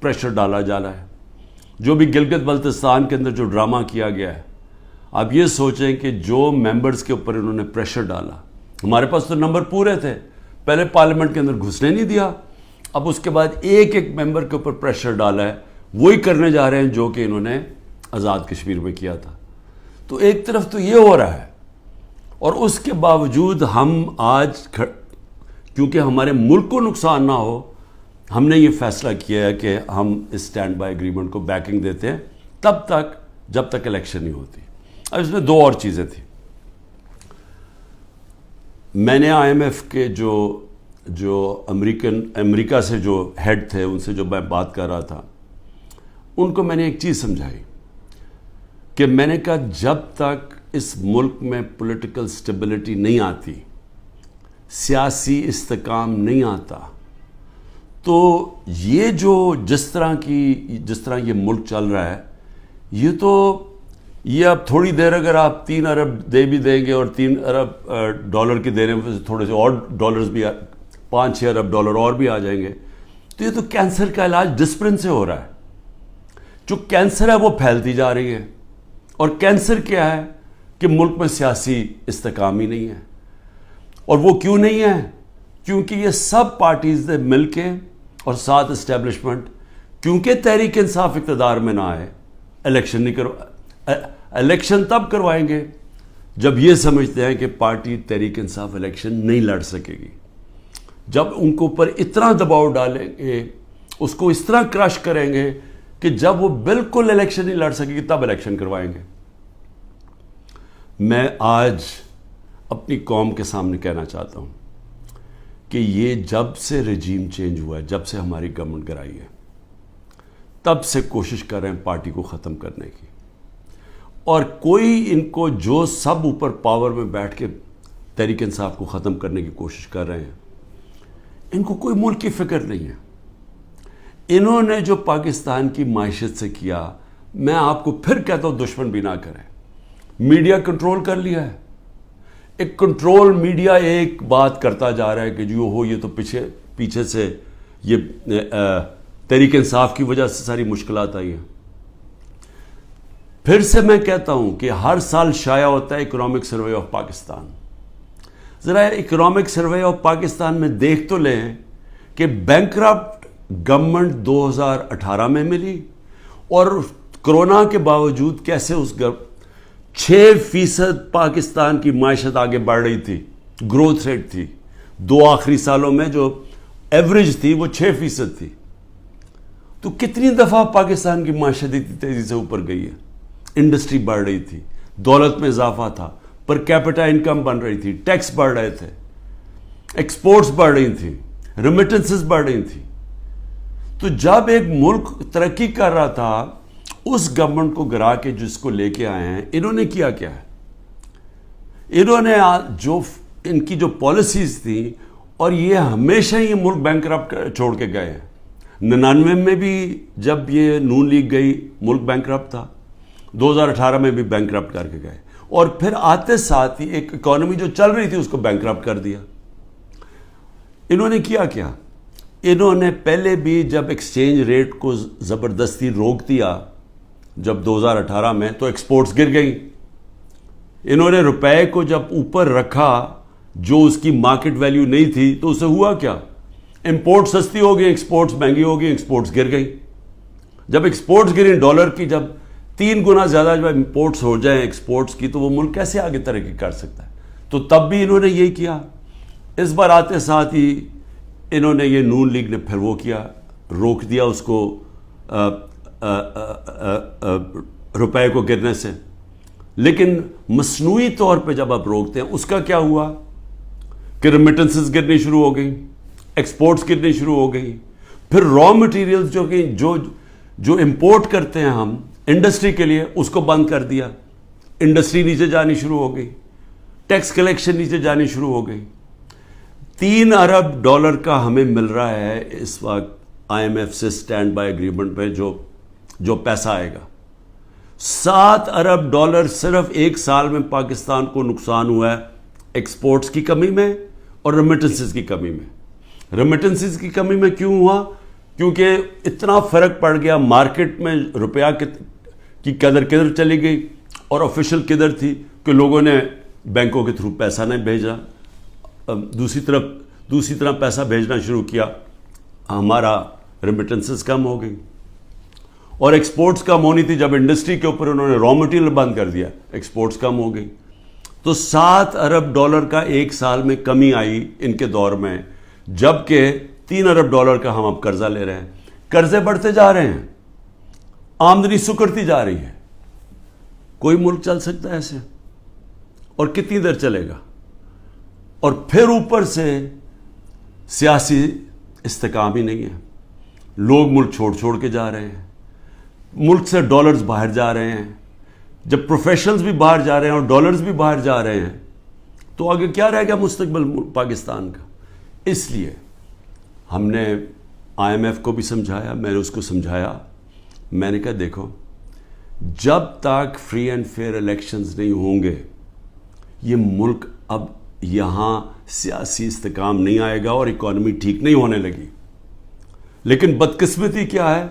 Pressure ڈالا جا رہا ہے. جو بھی گلگت بلتستان کے اندر جو ڈرامہ کیا گیا ہے, آپ یہ سوچیں کہ جو ممبرز کے اوپر انہوں نے پریشر ڈالا, ہمارے پاس تو نمبر پورے تھے, پہلے پارلیمنٹ کے اندر گھسنے نہیں دیا, اب اس کے بعد ایک ایک ممبر کے اوپر پریشر ڈالا ہے, وہی کرنے جا رہے ہیں جو کہ انہوں نے آزاد کشمیر میں کیا تھا. تو ایک طرف تو یہ ہو رہا ہے, اور اس کے باوجود ہم آج کیونکہ ہمارے ملک کو نقصان نہ ہو, ہم نے یہ فیصلہ کیا ہے کہ ہم اس اسٹینڈ بائی ایگریمنٹ کو بیکنگ دیتے ہیں تب تک جب تک الیکشن نہیں ہوتی. اب اس میں دو اور چیزیں تھیں. میں نے آئی ایم ایف کے جو امریکہ سے جو ہیڈ تھے, ان سے جو میں بات کر رہا تھا, ان کو میں نے ایک چیز سمجھائی کہ میں نے کہا جب تک اس ملک میں پولیٹیکل سٹیبلٹی نہیں آتی, سیاسی استحکام نہیں آتا, تو یہ جس طرح یہ ملک چل رہا ہے, یہ اب تھوڑی دیر اگر آپ 3 ارب دے بھی دیں گے اور 3 ارب ڈالر کی دینے میں تھوڑے سے اور ڈالرز بھی 5-6 ارب ڈالر اور بھی آ جائیں گے, تو یہ تو کینسر کا علاج ڈسپلن سے ہو رہا ہے. جو کینسر ہے وہ پھیلتی جا رہی ہے, اور کینسر کیا ہے کہ ملک میں سیاسی استحکام ہی نہیں ہے. اور وہ کیوں نہیں ہے؟ کیونکہ یہ سب پارٹیز نے مل کے اور ساتھ اسٹیبلشمنٹ, کیونکہ تحریک انصاف اقتدار میں نہ آئے, الیکشن تب کروائیں گے جب یہ سمجھتے ہیں کہ پارٹی تحریک انصاف الیکشن نہیں لڑ سکے گی. جب ان کو اوپر اتنا دباؤ ڈالیں گے, اس کو اس طرح کرش کریں گے کہ جب وہ بالکل الیکشن نہیں لڑ سکے گی تب الیکشن کروائیں گے. میں آج اپنی قوم کے سامنے کہنا چاہتا ہوں کہ یہ جب سے رجیم چینج ہوا ہے, جب سے ہماری گورنمنٹ گرائی ہے, تب سے کوشش کر رہے ہیں پارٹی کو ختم کرنے کی. اور کوئی ان کو جو سب اوپر پاور میں بیٹھ کے تحریک انصاف کو ختم کرنے کی کوشش کر رہے ہیں, ان کو کوئی ملک کی فکر نہیں ہے. انہوں نے جو پاکستان کی معیشت سے کیا, میں آپ کو پھر کہتا ہوں دشمن بھی نہ کریں. میڈیا کنٹرول کر لیا ہے, ایک کنٹرول میڈیا ایک بات کرتا جا رہا ہے کہ جو یہ تو پیچھے سے یہ تحریک انصاف کی وجہ سے ساری مشکلات آئی ہیں. پھر سے میں کہتا ہوں کہ ہر سال شائع ہوتا ہے اکنامک سروے آف پاکستان. ذرا اکنامک سروے آف پاکستان میں دیکھ تو لیں کہ بینکرپٹ گورنمنٹ 2018 میں ملی, اور کرونا کے باوجود کیسے اس 6% پاکستان کی معیشت آگے بڑھ رہی تھی, گروتھ ریٹ تھی. 2 آخری سالوں میں جو ایوریج تھی وہ 6% تھی. تو کتنی دفعہ پاکستان کی معیشت اتنی تیزی سے اوپر گئی ہے. انڈسٹری بڑھ رہی تھی, دولت میں اضافہ تھا, پر کیپٹا انکم بن رہی تھی, ٹیکس بڑھ رہے تھے, ایکسپورٹس بڑھ رہی تھیں, ریمیٹنسز بڑھ رہی تھیں. تو جب ایک ملک ترقی کر رہا تھا, اس گورنمنٹ کو گرا کے جس کو لے کے آئے ہیں, انہوں نے کیا ہے؟ انہوں نے ان کی جو پالیسیز تھیں, اور یہ ہمیشہ یہ ملک بینکرپٹ چھوڑ کے گئے ہیں. 99 میں بھی جب یہ نون لیگ گئی ملک بینکرپٹ تھا, 2018 میں بھی بینکرپٹ کر کے گئے, اور پھر آتے ساتھ ہی ایک اکانومی جو چل رہی تھی اس کو بینکرپٹ کر دیا. انہوں نے کیا؟ انہوں نے پہلے بھی جب ایکسچینج ریٹ کو زبردستی روک دیا جب 2018 میں, تو ایکسپورٹس گر گئیں. انہوں نے روپے کو جب اوپر رکھا جو اس کی مارکیٹ ویلیو نہیں تھی, تو اسے ہوا کیا؟ امپورٹ سستی ہو گئی, ایکسپورٹس مہنگی ہو گئی, ایکسپورٹس گر گئی. جب ایکسپورٹس گریں ڈالر کی جب 3 گنا زیادہ جب امپورٹس ہو جائیں ایکسپورٹس کی, تو وہ ملک کیسے آگے ترقی کر سکتا ہے؟ تو تب بھی انہوں نے یہی کیا. اس بار آتے ساتھ ہی انہوں نے یہ نون لیگ نے پھر وہ کیا, روک دیا اس کو روپے کو گرنے سے. لیکن مصنوعی طور پہ جب آپ روکتے ہیں, اس کا کیا ہوا کہ ریمیٹنسز گرنی شروع ہو گئی, ایکسپورٹس گرنی شروع ہو گئی. پھر را مٹیریلز جو امپورٹ کرتے ہیں ہم انڈسٹری کے لیے, اس کو بند کر دیا. انڈسٹری نیچے جانی شروع ہو گئی, ٹیکس کلیکشن نیچے جانی شروع ہو گئی. 3 ارب ڈالر کا ہمیں مل رہا ہے اس وقت آئی ایم ایف سے اسٹینڈ بائی ایگریمنٹ پہ جو پیسہ آئے گا. 7 ارب ڈالر صرف 1 سال میں پاکستان کو نقصان ہوا ہے ایکسپورٹس کی کمی میں اور ریمیٹنسز کی کمی میں. ریمیٹنسز کی کمی میں کیوں ہوا؟ کیونکہ اتنا فرق پڑ گیا مارکیٹ میں، روپیہ کی قدر کدھر چلی گئی اور آفیشل کدھر تھی کہ لوگوں نے بینکوں کے تھرو پیسہ نہیں بھیجا، دوسری طرح پیسہ بھیجنا شروع کیا، ہمارا ریمیٹنسز کم ہو گئی اور ایکسپورٹس کم ہونی تھی. جب انڈسٹری کے اوپر انہوں نے را مٹیریل بند کر دیا، ایکسپورٹس کم ہو گئی. تو $7 ارب کا ایک سال میں کمی آئی ان کے دور میں، جبکہ $3 ارب کا ہم اب قرضہ لے رہے ہیں. قرضے بڑھتے جا رہے ہیں، آمدنی سکڑتی جا رہی ہے. کوئی ملک چل سکتا ہے ایسے؟ اور کتنی دیر چلے گا؟ اور پھر اوپر سے سیاسی استحکام ہی نہیں ہے. لوگ ملک چھوڑ کے جا رہے ہیں، ملک سے ڈالرز باہر جا رہے ہیں. جب پروفیشنلز بھی باہر جا رہے ہیں اور ڈالرز بھی باہر جا رہے ہیں تو آگے کیا رہے گا مستقبل پاکستان کا؟ اس لیے ہم نے IMF کو بھی سمجھایا، میں نے اس کو سمجھایا. میں نے کہا دیکھو، جب تک فری اینڈ فیئر الیکشنز نہیں ہوں گے یہ ملک اب یہاں سیاسی استحکام نہیں آئے گا اور اکانومی ٹھیک نہیں ہونے لگی. لیکن بدقسمتی کیا ہے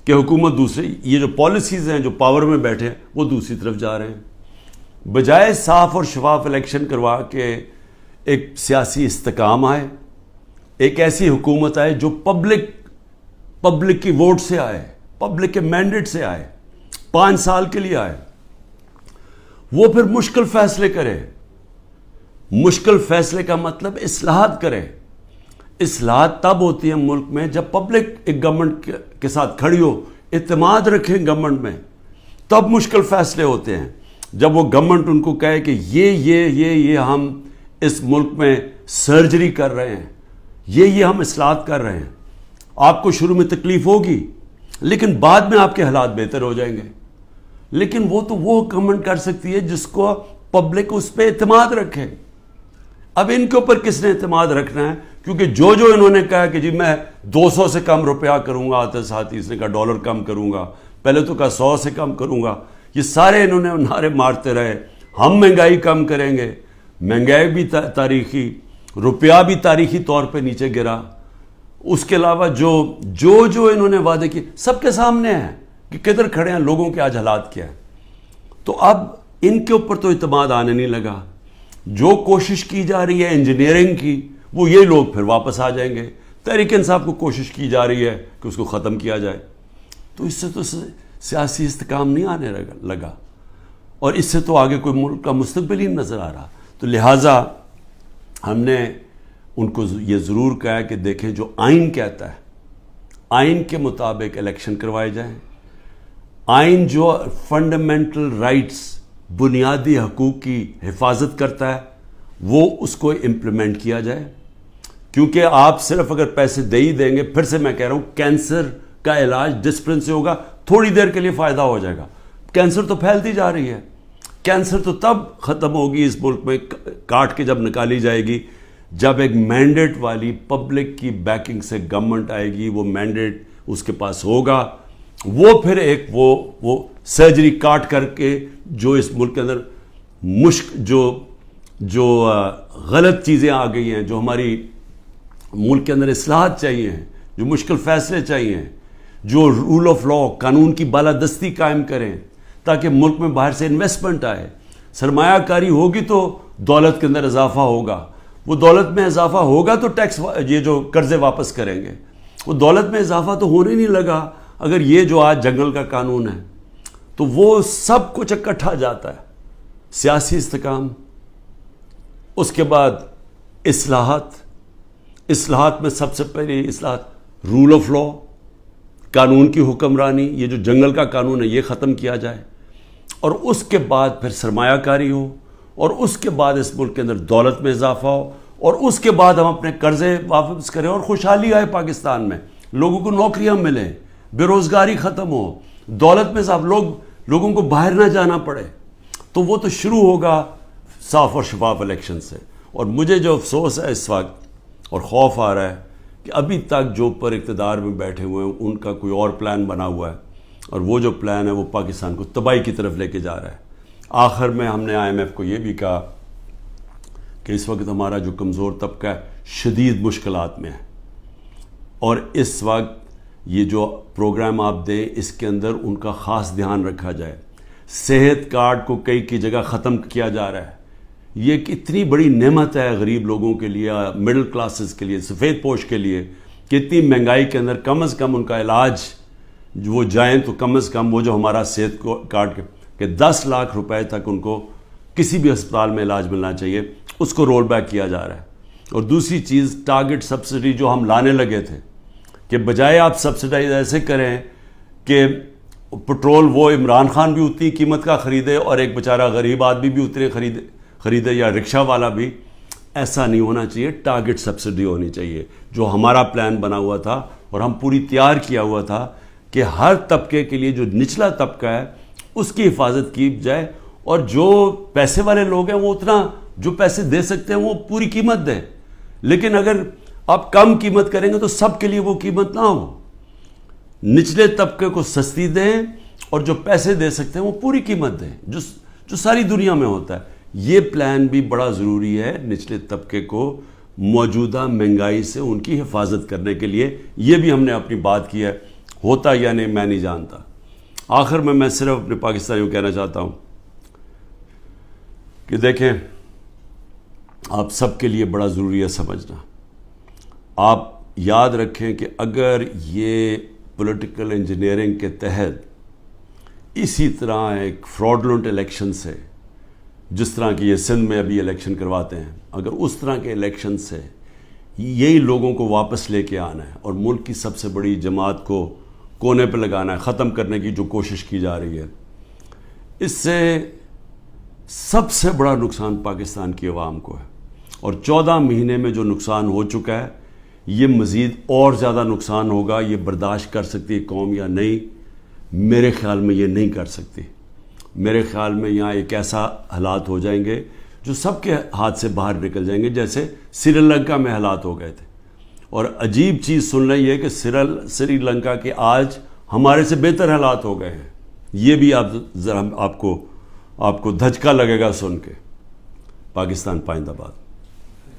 کہ حکومت دوسری، یہ جو پالیسیز ہیں جو پاور میں بیٹھے ہیں وہ دوسری طرف جا رہے ہیں. بجائے صاف اور شفاف الیکشن کروا کے ایک سیاسی استحکام آئے، ایک ایسی حکومت آئے جو پبلک کی ووٹ سے آئے، پبلک کے مینڈیٹ سے آئے، 5 سال کے لیے آئے، وہ پھر مشکل فیصلے کرے. مشکل فیصلے کا مطلب اصلاحات کرے. اصلاحات تب ہوتی ہیں ملک میں جب پبلک ایک گورنمنٹ کے ساتھ کھڑی ہو، اعتماد رکھیں گورنمنٹ میں، تب مشکل فیصلے ہوتے ہیں. جب وہ گورنمنٹ ان کو کہے کہ یہ ہم اس ملک میں سرجری کر رہے ہیں، یہ ہم اصلاحات کر رہے ہیں، آپ کو شروع میں تکلیف ہوگی لیکن بعد میں آپ کے حالات بہتر ہو جائیں گے. لیکن وہ گورنمنٹ کر سکتی ہے جس کو پبلک اس پہ اعتماد رکھے. اب ان کے اوپر کس نے اعتماد رکھنا ہے؟ کیونکہ جو انہوں نے کہا کہ جی میں 200 سے کم روپیہ کروں گا، آتے ساتھ اس نے کہا ڈالر کم کروں گا، پہلے تو کہا 100 سے کم کروں گا، یہ سارے انہوں نے نعرے مارتے رہے. ہم مہنگائی کم کریں گے، مہنگائی بھی تاریخی، روپیہ بھی تاریخی طور پہ نیچے گرا. اس کے علاوہ جو انہوں نے وعدے کیے سب کے سامنے ہیں کہ کدھر کھڑے ہیں، لوگوں کے آج حالات کیا ہے. تو اب ان کے اوپر تو اعتماد آنے نہیں لگا. جو کوشش کی جا رہی ہے انجینئرنگ کی، وہ یہ لوگ پھر واپس آ جائیں گے. تحریک انصاف کو کوشش کی جا رہی ہے کہ اس کو ختم کیا جائے. تو اس سے تو سیاسی استحکام نہیں آنے لگا اور اس سے تو آگے کوئی ملک کا مستقبل ہی نظر آ رہا. تو لہٰذا ہم نے ان کو یہ ضرور کہا کہ دیکھیں جو آئین کہتا ہے، آئین کے مطابق الیکشن کروائے جائیں. آئین جو فنڈامنٹل رائٹس، بنیادی حقوق کی حفاظت کرتا ہے، وہ اس کو امپلیمنٹ کیا جائے. کیونکہ آپ صرف اگر پیسے دے ہی دیں گے، پھر سے میں کہہ رہا ہوں کینسر کا علاج ڈسپلن سے ہوگا، تھوڑی دیر کے لیے فائدہ ہو جائے گا. کینسر تو پھیلتی جا رہی ہے. کینسر تو تب ختم ہوگی اس ملک میں، کاٹ کے جب نکالی جائے گی، جب ایک مینڈیٹ والی پبلک کی بیکنگ سے گورنمنٹ آئے گی. وہ مینڈیٹ اس کے پاس ہوگا، وہ پھر ایک وہ سرجری کاٹ کر کے جو اس ملک کے اندر جو غلط چیزیں آ گئی ہیں، جو ہماری ملک کے اندر اصلاحات چاہیے ہیں، جو مشکل فیصلے چاہیے ہیں، جو رول آف لا، قانون کی بالادستی قائم کریں تاکہ ملک میں باہر سے انویسٹمنٹ آئے، سرمایہ کاری ہوگی تو دولت کے اندر اضافہ ہوگا. وہ دولت میں اضافہ ہوگا تو ٹیکس، یہ جو قرضے واپس کریں گے. وہ دولت میں اضافہ تو ہونے نہیں لگا اگر یہ جو آج جنگل کا قانون ہے. تو وہ سب کچھ اکٹھا جاتا ہے. سیاسی استحکام، اس کے بعد اصلاحات میں سب سے پہلی اصلاحات رول آف لا، قانون کی حکمرانی، یہ جو جنگل کا قانون ہے یہ ختم کیا جائے. اور اس کے بعد پھر سرمایہ کاری ہو، اور اس کے بعد اس ملک کے اندر دولت میں اضافہ ہو، اور اس کے بعد ہم اپنے قرضے واپس کریں اور خوشحالی آئے پاکستان میں، لوگوں کو نوکریاں ملیں، بے روزگاری ختم ہو، دولت میں اضافہ، لوگوں کو باہر نہ جانا پڑے. تو وہ تو شروع ہوگا صاف اور شفاف الیکشن سے. اور مجھے جو افسوس ہے اس وقت اور خوف آ رہا ہے کہ ابھی تک جو پر اقتدار میں بیٹھے ہوئے ہیں ان کا کوئی اور پلان بنا ہوا ہے، اور وہ جو پلان ہے وہ پاکستان کو تباہی کی طرف لے کے جا رہا ہے. آخر میں ہم نے IMF کو یہ بھی کہا کہ اس وقت ہمارا جو کمزور طبقہ ہے شدید مشکلات میں ہے، اور اس وقت یہ جو پروگرام آپ دیں اس کے اندر ان کا خاص دھیان رکھا جائے. صحت کارڈ کو کئی کی جگہ ختم کیا جا رہا ہے. یہ ایک اتنی بڑی نعمت ہے غریب لوگوں کے لیے, مڈل کلاسز کے لیے, سفید پوش کے لیے, کہ اتنی مہنگائی کے اندر کم از کم ان کا علاج وہ جائیں تو کم از کم وہ جو ہمارا صحت کارڈ کہ 10 لاکھ روپے تک ان کو کسی بھی ہسپتال میں علاج ملنا چاہیے, اس کو رول بیک کیا جا رہا ہے. اور دوسری چیز ٹارگٹ سبسڈی جو ہم لانے لگے تھے, کہ بجائے آپ سبسڈائز ایسے کریں کہ پٹرول وہ عمران خان بھی اتنی قیمت کا خریدے اور ایک بیچارہ غریب آدمی بھی اتنے خریدے یا رکشہ والا بھی, ایسا نہیں ہونا چاہیے. ٹارگٹ سبسڈی ہونی چاہیے, جو ہمارا پلان بنا ہوا تھا اور ہم پوری تیار کیا ہوا تھا کہ ہر طبقے کے لیے جو نچلا طبقہ ہے اس کی حفاظت کی جائے, اور جو پیسے والے لوگ ہیں وہ اتنا جو پیسے دے سکتے ہیں وہ پوری قیمت دیں. لیکن اگر آپ کم قیمت کریں گے تو سب کے لیے وہ قیمت نہ ہو. نچلے طبقے کو سستی دیں اور جو پیسے دے سکتے ہیں وہ پوری قیمت دیں, جو ساری دنیا میں ہوتا ہے. یہ پلان بھی بڑا ضروری ہے نچلے طبقے کو موجودہ مہنگائی سے ان کی حفاظت کرنے کے لیے. یہ بھی ہم نے اپنی بات کی ہے, ہوتا یا نہیں میں نہیں جانتا. آخر میں صرف اپنے پاکستانیوں کو کہنا چاہتا ہوں کہ دیکھیں, آپ سب کے لیے بڑا ضروری ہے سمجھنا. آپ یاد رکھیں کہ اگر یہ پولیٹیکل انجینئرنگ کے تحت اسی طرح ایک فراڈلنٹ الیکشن سے, جس طرح کی یہ سندھ میں ابھی الیکشن کرواتے ہیں, اگر اس طرح کے الیکشن سے یہی لوگوں کو واپس لے کے آنا ہے اور ملک کی سب سے بڑی جماعت کو کونے پہ لگانا ہے, ختم کرنے کی جو کوشش کی جا رہی ہے, اس سے سب سے بڑا نقصان پاکستان کی عوام کو ہے. اور 14 مہینے میں جو نقصان ہو چکا ہے, یہ مزید اور زیادہ نقصان ہوگا. یہ برداشت کر سکتی ہے قوم یا نہیں؟ میرے خیال میں یہ نہیں کر سکتی. میرے خیال میں یہاں ایک ایسا حالات ہو جائیں گے جو سب کے ہاتھ سے باہر نکل جائیں گے, جیسے سری لنکا میں حالات ہو گئے تھے. اور عجیب چیز سن رہی ہے کہ سری لنکا کے آج ہمارے سے بہتر حالات ہو گئے ہیں. یہ بھی آپ کو دھچکا لگے گا سن کے. پاکستان پائندہ باد.